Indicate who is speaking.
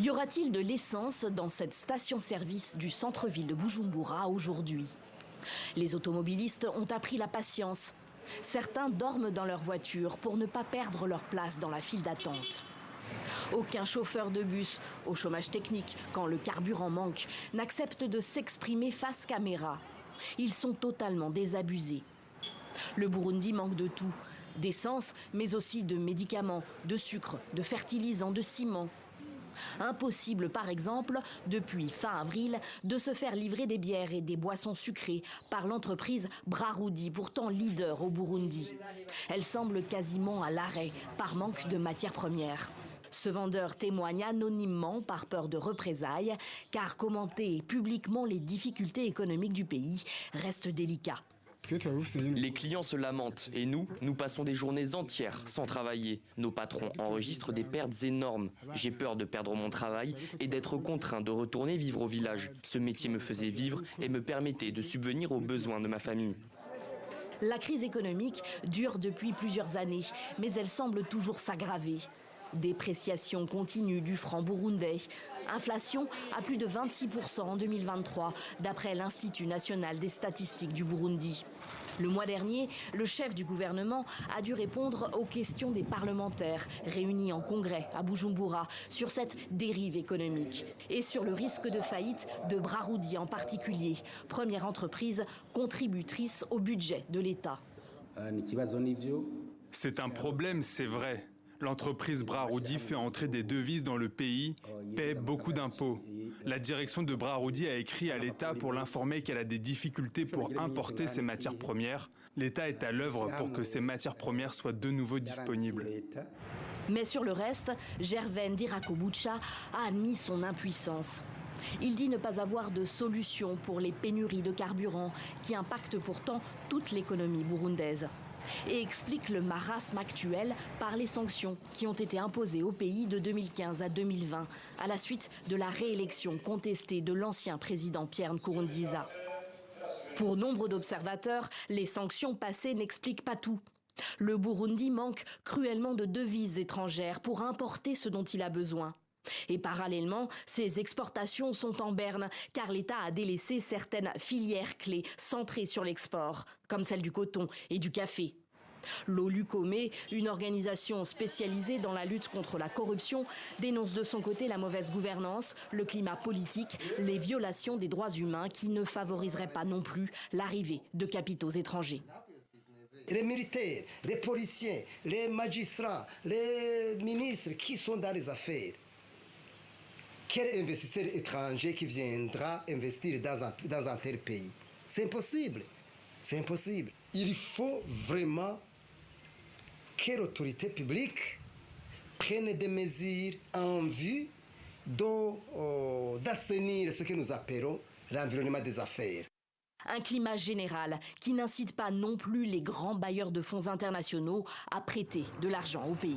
Speaker 1: Y aura-t-il de l'essence dans cette station-service du centre-ville de Bujumbura aujourd'hui? Les automobilistes ont appris la patience. Certains dorment dans leur voiture pour ne pas perdre leur place dans la file d'attente. Aucun chauffeur de bus, au chômage technique, quand le carburant manque, n'accepte de s'exprimer face caméra. Ils sont totalement désabusés. Le Burundi manque de tout, d'essence, mais aussi de médicaments, de sucre, de fertilisants, de ciment. Impossible, par exemple, depuis fin avril, de se faire livrer des bières et des boissons sucrées par l'entreprise Brarudi, pourtant leader au Burundi. Elle semble quasiment à l'arrêt, par manque de matières premières. Ce vendeur témoigne anonymement par peur de représailles, car commenter publiquement les difficultés économiques du pays reste délicat.
Speaker 2: Les clients se lamentent et nous passons des journées entières sans travailler. Nos patrons enregistrent des pertes énormes. J'ai peur de perdre mon travail et d'être contraint de retourner vivre au village. Ce métier me faisait vivre et me permettait de subvenir aux besoins de ma famille.
Speaker 1: La crise économique dure depuis plusieurs années, mais elle semble toujours s'aggraver. Dépréciation continue du franc burundais. Inflation à plus de 26% en 2023, d'après l'Institut national des statistiques du Burundi. Le mois dernier, le chef du gouvernement a dû répondre aux questions des parlementaires réunis en congrès à Bujumbura sur cette dérive économique et sur le risque de faillite de Brarudi en particulier, première entreprise contributrice au budget de l'État.
Speaker 3: C'est un problème, c'est vrai. L'entreprise Brarudi fait entrer des devises dans le pays, paie beaucoup d'impôts. La direction de Brarudi a écrit à l'État pour l'informer qu'elle a des difficultés pour importer ces matières premières. L'État est à l'œuvre pour que ces matières premières soient de nouveau disponibles.
Speaker 1: Mais sur le reste, Gervain Dirakobucha a admis son impuissance. Il dit ne pas avoir de solution pour les pénuries de carburant qui impactent pourtant toute l'économie burundaise. Et explique le marasme actuel par les sanctions qui ont été imposées au pays de 2015 à 2020 à la suite de la réélection contestée de l'ancien président Pierre Nkurunziza. Pour nombre d'observateurs, les sanctions passées n'expliquent pas tout. Le Burundi manque cruellement de devises étrangères pour importer ce dont il a besoin. Et parallèlement, ses exportations sont en berne car l'État a délaissé certaines filières clés centrées sur l'export, comme celle du coton et du café. L'Olukome, une organisation spécialisée dans la lutte contre la corruption, dénonce de son côté la mauvaise gouvernance, le climat politique, les violations des droits humains qui ne favoriseraient pas non plus l'arrivée de capitaux étrangers.
Speaker 4: Les militaires, les policiers, les magistrats, les ministres qui sont dans les affaires. Quel investisseur étranger qui viendra investir dans un tel pays? C'est impossible. C'est impossible. Il faut vraiment que l'autorité publique prenne des mesures en vue d'assainir ce que nous appelons l'environnement des affaires.
Speaker 1: Un climat général qui n'incite pas non plus les grands bailleurs de fonds internationaux à prêter de l'argent au pays.